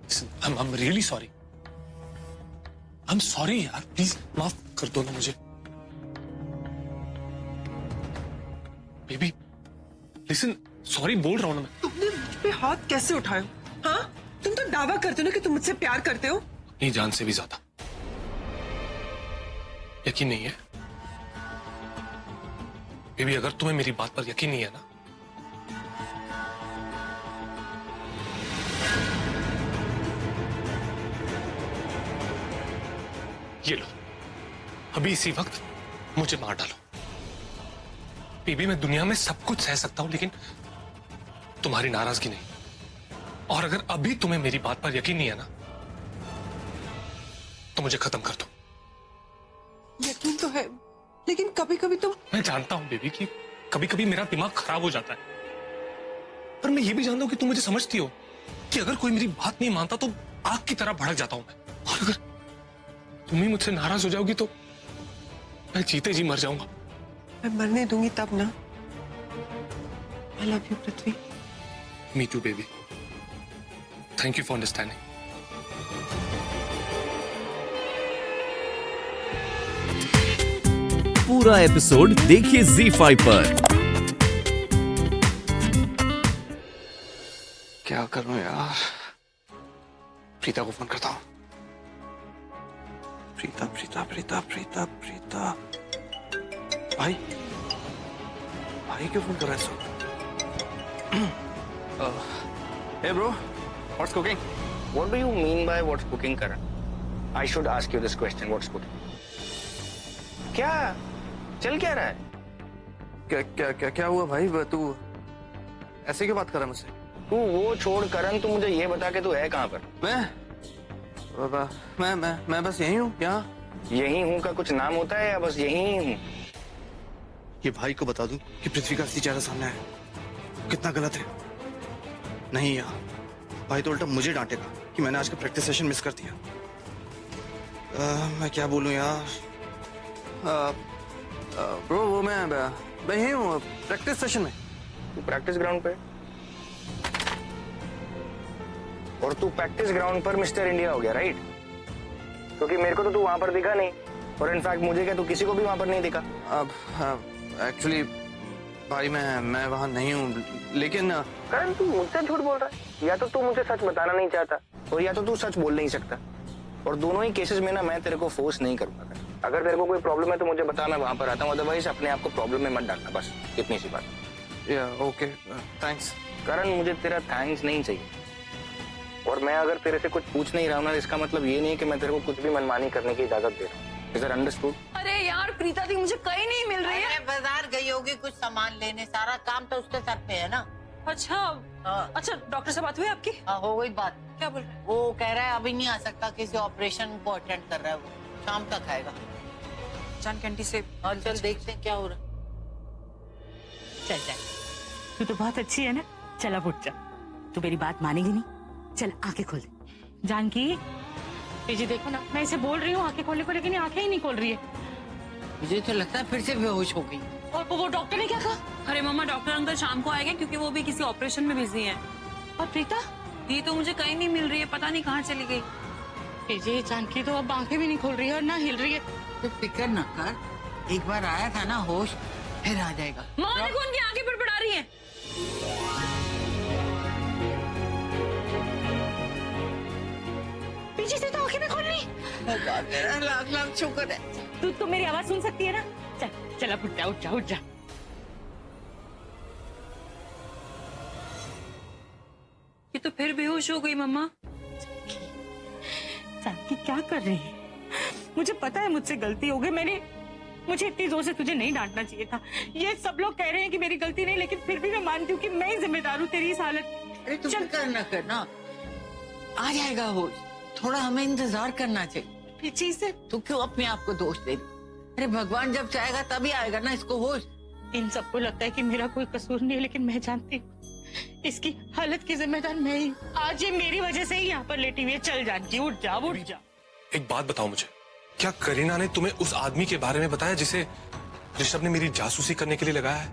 I'm really sorry. I'm sorry यार, please माफ कर दो ना मुझे। बेबी लिसन, सॉरी बोल रहा हूँ ना मैं। तुमने मुझ पे हाथ कैसे उठाए? हाँ, तुम तो दावा करते हो ना कि तुम मुझसे प्यार करते हो। अपनी जान से भी ज्यादा। यकीन नहीं है बेबी? अगर तुम्हें मेरी बात पर यकीन नहीं है ना, ये लो, अभी इसी वक्त मुझे मार डालो। बेबी मैं दुनिया में सब कुछ सह सकता हूं, लेकिन तुम्हारी नाराजगी नहीं। और अगर अभी तुम्हें मेरी बात पर यकीन नहीं है ना, तो मुझे खत्म कर दो। यकीन तो है, लेकिन कभी कभी तुम। मैं जानता हूं बेबी कि कभी कभी मेरा दिमाग खराब हो जाता है, पर मैं ये भी जानता हूं कि तुम मुझे समझती हो कि अगर कोई मेरी बात नहीं मानता तो आग की तरह भड़क जाता हूं मैं। और अगर तुम ही मुझसे नाराज हो जाओगी तो मैं जीते जी मर जाऊंगा। मैं मरने दूंगी तब ना। I love you, Prithvi. Me too baby, thank you for understanding. पूरा एपिसोड देखिए ZEE5 पर। क्या करूं यार? प्रीता को फोन करता हूं। प्रीता प्रीता प्रीता प्रीता प्रीता, भाई भाई क्यों फोन कर रहा है इस वक्त? Hey bro, what's cooking? What do you mean by what's cooking, Karan? I should ask you this question. What's cooking? क्या चल क्या रहा है? क्या क्या क्या क्या हुआ भाई? तू ऐसे क्यों बात कर रहा है मुझसे? तू वो छोड़ करण, तू मुझे ये बता के तू है कहाँ पर? मैं बस यही हूँ। यहाँ यही हूँ का कुछ नाम होता है या बस यही हूँ? ये भाई को बता दूं कि पृथ्वी का असली चेहरा सामने है। कितना गलत है। नहीं यार, भाई तो उल्टा मुझे डांटेगा कि मैंने आज का प्रैक्टिस सेशन मिस कर दिया। मैं क्या बोलूं यार। ब्रो वो मैं यही हूँ प्रैक्टिस सेशन में। तू प्रैक्टिस ग्राउंड पे, और तू प्रैक्टिस ग्राउंड पर मिस्टर इंडिया हो गया, राइट? क्योंकि मेरे को तो तू वहां पर दिखा नहीं, और इनफैक्ट मुझे क्या तू किसी को भी वहां पर नहीं दिखा। अब एक्चुअली भाई मैं वहां नहीं हूँ, लेकिन करण तू मुझसे झूठ बोल रहा है। या तो तू मुझे सच बताना नहीं चाहता, और या तो तू सच बोल नहीं सकता। और दोनों ही केसेस में ना मैं तेरे को फोर्स नहीं करूंगा। अगर तेरे को कोई प्रॉब्लम है तो मुझे बता, मैं वहां पर आता हूँ। अदरवाइज अपने आप को प्रॉब्लम में मत डालना, बस इतनी सी बात। या ओके थैंक्स। करण मुझे तेरा थैंक्स नहीं चाहिए, और मैं अगर तेरे से कुछ पूछ नहीं रहा हूँ ना, इसका मतलब ये नहीं है कि मैं तेरे को कुछ भी मनमानी करने की इजाजत दे रहा हूँ। Is that understood? अरे यार प्रीता दी मुझे कहीं नहीं मिल रही है। बाजार गई होगी कुछ सामान लेने, सारा काम तो उसके सर पे है ना। अच्छा हाँ। अच्छा, डॉक्टर से बात हुई आपकी? हाँ, हो गई बात। क्या बोल रहे हैं? वो कह रहा है अभी नहीं आ सकता, किसी ऑपरेशन को अटेंड कर रहा है, वो शाम तक आएगा। जान कैंटी से। हाँ चल देखते हैं क्या हो रहा है। चल चल, तू तो बहुत अच्छी है ना। चल अब उठ जा। तू मेरी बात मानेगी नहीं। चल आंखें खोल दे। जानकी जी देखो ना, मैं इसे बोल रही हूँ आंखें खोलने को, लेकिन ये आंखें ही नहीं खोल रही है। मुझे तो लगता है फिर से बेहोश हो गई। और वो डॉक्टर ने क्या कहा? अरे मम्मा, डॉक्टर अंकल शाम को आएंगे क्योंकि वो भी किसी ऑपरेशन में बिजी हैं। और प्रीता? ये तो मुझे कहीं नहीं मिल रही है, पता नहीं कहाँ चली गई। जी जानकी तो अब आंखें भी नहीं खोल रही है और ना हिल रही है। तो फिक्र न कर, एक बार आया था ना होश, फिर आ जाएगा। माँ देखो उनकी आंखें बड़बड़ा रही हैं। पीछे से तो आंखें भी खोल रही। मेरा लाख लाख शुक्र है। तू मेरी आवाज सुन सकती है ना? चल चल अब उठ जा उठ जा उठ जा। ये तो फिर बेहोश हो गई मम्मा। जानकी क्या कर रही है? मुझे पता है मुझसे गलती हो गई। मुझे इतनी जोर से तुझे नहीं डांटना चाहिए था। ये सब लोग कह रहे हैं कि मेरी गलती नहीं, लेकिन फिर भी मैं मानती हूँ कि मैं ही जिम्मेदार हूँ तेरी इस हालत की। अरे तू फिक्र न करना, आ जाएगा होश। थोड़ा हमें इंतजार करना चाहिए। पीछे से तू क्यों अपने आप को दोष दे रही? अरे भगवान जब चाहेगा तभी आएगा ना इसको होश। इन सबको लगता है कि मेरा कोई कसूर नहीं है, लेकिन मैं जानती हूँ इसकी हालत की जिम्मेदार मैं ही। आज ये मेरी वजह से ही यहाँ पर लेटी हुई है। चल जानकी उठ जा उठ जा। एक बात बताओ मुझे, क्या करीना ने तुम्हें उस आदमी के बारे में बताया जिसे ऋषभ ने मेरी जासूसी करने के लिए लगाया है?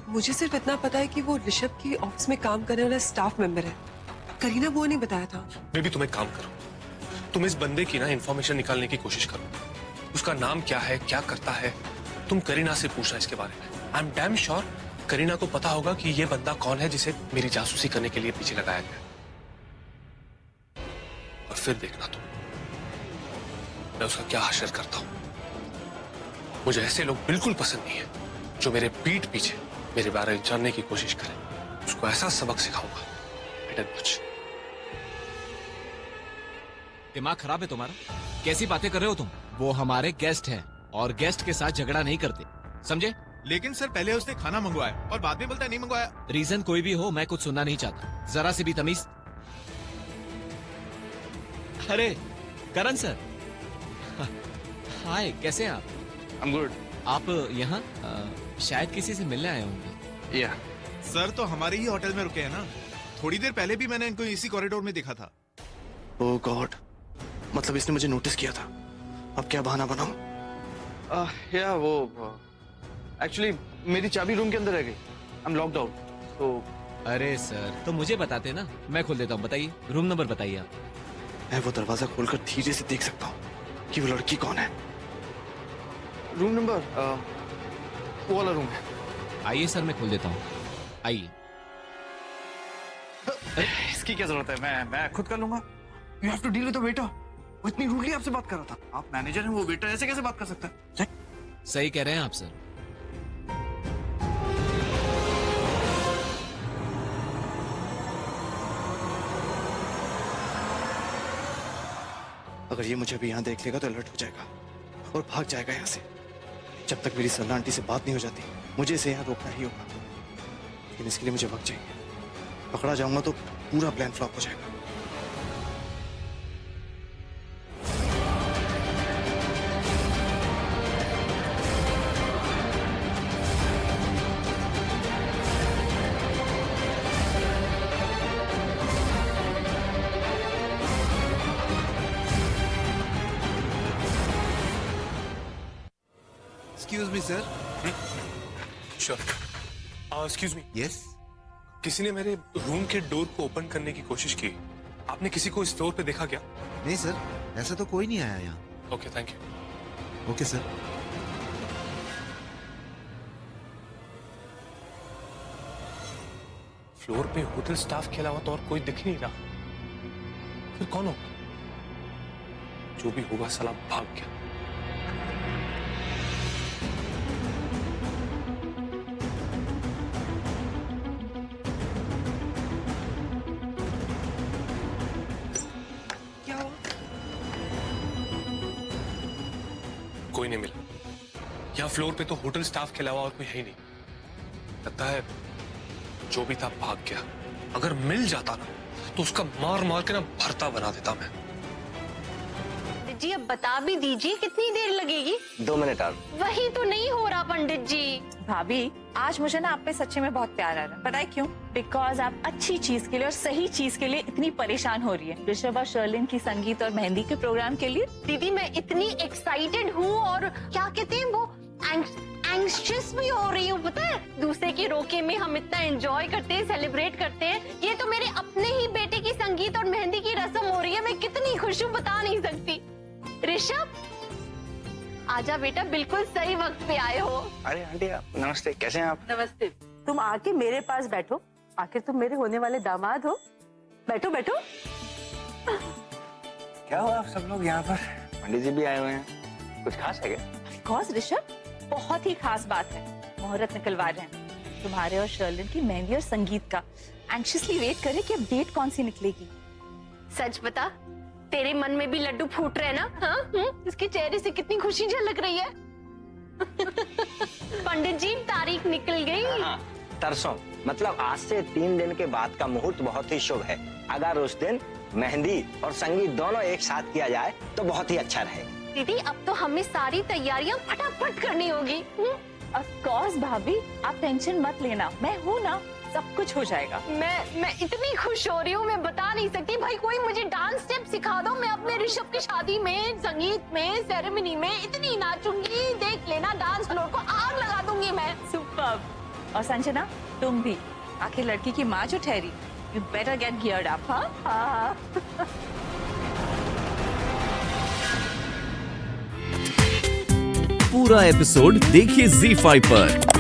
मुझे सिर्फ इतना पता है कि वो ऋषभ की ऑफिस में काम करने वाला स्टाफ मेंबर है। करीना वो नहीं बताया था। मैं भी तुम्हें काम करो, तुम इस बंदे की ना इन्फॉर्मेशन निकालने की कोशिश करो। उसका नाम क्या है, क्या करता है, तुम करीना से पूछना इसके बारे में। I am damn sure Kareena को पता होगा कि ये बंदा कौन है जिसे मेरी जासूसी करने के लिए पीछे लगाया गया। और फिर देखना तुम, मैं उसका क्या हशर करता हूं। मुझे ऐसे लोग बिल्कुल पसंद नहीं है जो मेरे पीठ पीछे मेरे बारे में जानने की कोशिश करें। उसको ऐसा सबक सिखाऊंगा, बेटा कुछ। दिमाग खराब है तुम्हारा? कैसी बातें कर रहे हो तुम? वो हमारे गेस्ट हैं और गेस्ट के साथ झगड़ा नहीं करते, समझे? लेकिन सर पहले उसने खाना मंगवाया और बाद में बोलता है नहीं मंगवाया। रीजन कोई भी हो, मैं कुछ सुनना नहीं चाहता। जरा सी भी तमीज। अरे करण सर, हाय, कैसे हैं आप? I'm good. आप यहाँ शायद किसी से मिलने आए होंगे। Yeah. सर तो हमारे ही होटल में रुके हैं ना। थोड़ी देर पहले भी मैंने इनको इसी कॉरिडोर में देखा था। Oh God. मतलब इसने मुझे नोटिस किया था। अब क्या बहाना बनाऊं? या वो एक्चुअली मेरी चाबी रूम के अंदर रह गई। I'm locked out. तो अरे सर, तो मुझे बताते ना, मैं खोल देता हूँ। बताइए, रूम नंबर बताइए आप। मैं वो दरवाजा खोलकर धीरे से देख सकता हूँ कि वो लड़की कौन है। रूम नंबर वो वाला रूम है। आइए सर, मैं खोल देता हूँ, आइए। इसकी क्या जरूरत है? मैं खुद कर लूंगा। You have to deal with the waiter. वो इतनी रूडली आपसे बात कर रहा था। आप मैनेजर हैं, वो वेटर ऐसे कैसे बात कर सकता है? सही कह रहे हैं आप सर। अगर ये मुझे अभी यहाँ देख लेगा तो अलर्ट हो जाएगा और भाग जाएगा यहाँ से। जब तक मेरी सरला आंटी से बात नहीं हो जाती, मुझे इसे यहाँ रोकना ही होगा। लेकिन इसके लिए मुझे वक्त चाहिए। पकड़ा जाऊंगा तो पूरा प्लान फ्लॉप हो जाएगा। Excuse me sir. Sure. Excuse me. Yes. किसी ने मेरे रूम के डोर को ओपन करने की कोशिश की। आपने किसी को इस फ्लोर पे देखा क्या? नहीं सर, ऐसा तो कोई नहीं आया यहाँ। Okay, thank you. Okay sir. Floor पे होटल स्टाफ के अलावा तो और कोई दिख नहीं रहा। फिर कौन होगा? जो भी होगा साला भाग गया। क्या हुआ? कोई नहीं मिला। यहाँ फ्लोर पे तो होटल स्टाफ के अलावा और कोई है ही नहीं। लगता है जो भी था भाग गया। अगर मिल जाता ना तो उसका मार मार के ना भरता बना देता मैं। जी अब बता भी दीजिए कितनी देर लगेगी? 2 मिनट और। वही तो नहीं हो रहा पंडित जी। भाभी, आज मुझे ना आप पे सच्चे में बहुत प्यार आ रहा है। पता है क्यों? बिकॉज आप अच्छी चीज के लिए और सही चीज के लिए इतनी परेशान हो रही है। ऋषभ और शर्लिन की संगीत और मेहंदी के प्रोग्राम के लिए। दीदी मैं इतनी एक्साइटेड हूँ और क्या कहते हैं वो एंग्शियस भी हो रही हूँ। पता है दूसरे के रोके में हम इतना एंजॉय करते हैं, सेलिब्रेट करते हैं। ये तो मेरे अपने ही बेटे की संगीत और मेहंदी की रस्म हो रही है। मैं कितनी खुश हूँ बता नहीं सकती। ऋषभ आजा बेटा, बिल्कुल सही वक्त पे आए हो। अरे आंटी आप नमस्ते, कैसे हैं आप? नमस्ते। तुम आके मेरे पास बैठो। आखिर तुम मेरे होने वाले दामाद हो। बैठो बैठो। क्या हुआ आप सब लोग यहाँ पर? पंडित जी भी आए हुए हैं, कुछ खास है क्या? ऑफ कोर्स ऋषभ, बहुत ही खास बात है। मुहूर्त निकलवा रहे हैं तुम्हारे और शर्लिन की मेहंदी और संगीत का। एंक्शियसली वेट करें कि अब डेट कौन सी निकलेगी। सच बता, तेरे मन में भी लड्डू फूट रहे ना? हाँ? इसके चेहरे से कितनी खुशी झलक रही है। पंडित जी तारीख निकल गई। हाँ, तरसों मतलब आज से 3 दिन के बाद का मुहूर्त बहुत ही शुभ है। अगर उस दिन मेहंदी और संगीत दोनों एक साथ किया जाए तो बहुत ही अच्छा रहेगा। दीदी अब तो हमें सारी तैयारियां फटाफट करनी होगी। ऑफ कोर्स भाभी, आप टेंशन मत लेना, मैं हूँ ना, सब कुछ हो जाएगा। मैं इतनी खुश हो रही हूँ, मैं बता नहीं सकती। भाई कोई मुझे डांस स्टेप सिखा दो। मैं अपने ऋषभ की शादी में, संगीत में, सेरेमनी में इतनी नाचूंगी, देख लेना। डांस फ्लोर को आग लगा दूंगी मैं। सुपर्ब। और संजना तुम भी, आखिर लड़की की माँ जो ठहरी, You better get geared up, huh? पूरा एपिसोड देखिए ZEE5 पर।